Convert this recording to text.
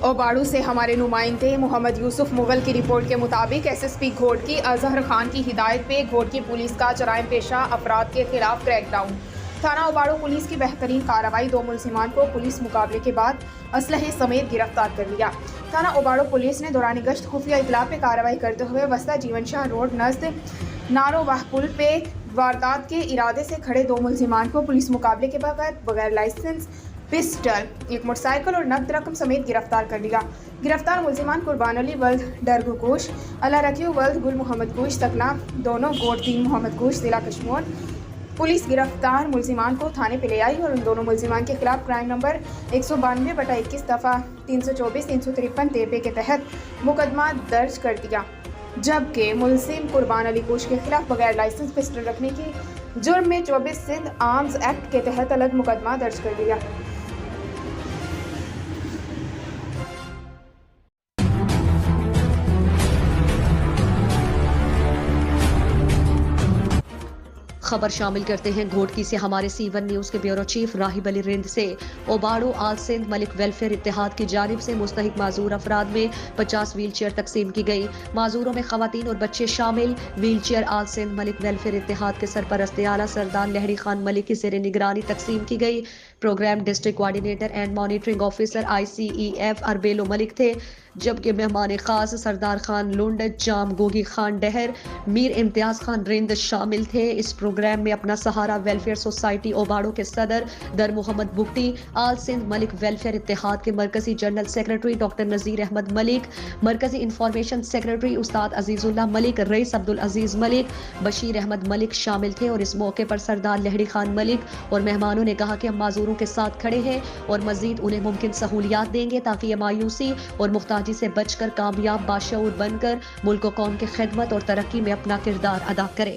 ओबाड़ू से हमारे नुमाइंदे मोहम्मद यूसुफ मुगल की रिपोर्ट के मुताबिक SSP घोड़की अजहर खान की हिदायत पे घोड़की पुलिस का जराइम पेशा अफराद के खिलाफ क्रैकडाउन। थाना ओबाड़ू पुलिस की बेहतरीन कार्रवाई, 2 मुलजिमान को पुलिस मुकाबले के बाद असलहे समेत गिरफ्तार कर लिया। थाना ओबाड़ू पुलिस ने दौरान गश्त खुफिया इतला पे कार्रवाई करते हुए वस्ता जीवन शाह रोड नज़द नारोवाह पुल पे वारदात के इरादे से खड़े 2 मुलजिमान को पुलिस मुकाबले के बगैर लाइसेंस पिस्टल, एक मोटरसाइकिल और नकद रकम समेत गिरफ्तार कर लिया। गिरफ्तार मुलजिमान कुर्बान अली वल्द डरगोश, अल्लाह रखियो वल्द गुल मोहम्मद कुश तकना, दोनों गोट 3 मोहम्मद कुश जिला कश्मीर। पुलिस गिरफ्तार मुलजिमान को थाने पे ले आई और उन दोनों मुलजिमान के खिलाफ क्राइम नंबर 192/21 दफ़ा 324-353 तेपे के तहत मुकदमा दर्ज कर दिया, जबकि मुलजिम कुर्बान अली कुश के खिलाफ बगैर लाइसेंस पिस्टल रखने की जुर्म में 24 सिंध आर्म्स एक्ट के तहत अलग मुकदमा दर्ज कर दिया। खबर शामिल करते हैं घोड़की से हमारे C1 न्यूज़ के ब्यूरो चीफ राहिब अली रिंद से। ओबाड़ू आल सिंध मलिक वेलफेयर इत्तेहाद की जानिब से मुस्तहिक माजूर अफराद में 50 व्हील चेयर तकसीम की गई। माजूरों में खवातीन और बच्चे शामिल। व्हील चेयर आल सिंध मलिक वेलफेयर इत्तेहाद के सरपरस्त आला सरदार लहड़ी खान मलिक की ज़ेर निगरानी तकसीम की गई। Program district coordinator and monitoring officer ICEF अरबेलो मलिक थे, जबकि मेहमान खास सरदार खान लुंड, जाम गोगी खान डहर, मीर इम्तियाज खान रिंद शामिल थे। इस प्रोग्राम में अपना सहारा वेलफेयर सोसाइटी ओबाड़ो के सदर दर मोहम्मद बुगटी, आल सिंध मलिक वेलफेयर इत्तेहाद के मरकजी जनरल सेक्रेटरी डॉक्टर नज़ीर अहमद मलिक, मरकजी इंफॉर्मेशन सेक्रेटरी उस्ताद अजीजुल्लाह मलिक, रईस अब्दुल अजीज मलिक, बशीर अहमद मलिक शामिल थे। और इस मौके पर सरदार लहड़ी खान मलिक और मेहमानों ने कहा कि हम माजूरों के साथ खड़े हैं और मजीद उन्हें मुमकिन सहूलियात देंगे ताकि ये मायूसी और मुख्ताजी से बचकर कामयाब बाशऊर बनकर मुल्क और कौम की खिदमत और तरक्की में अपना किरदार अदा करें।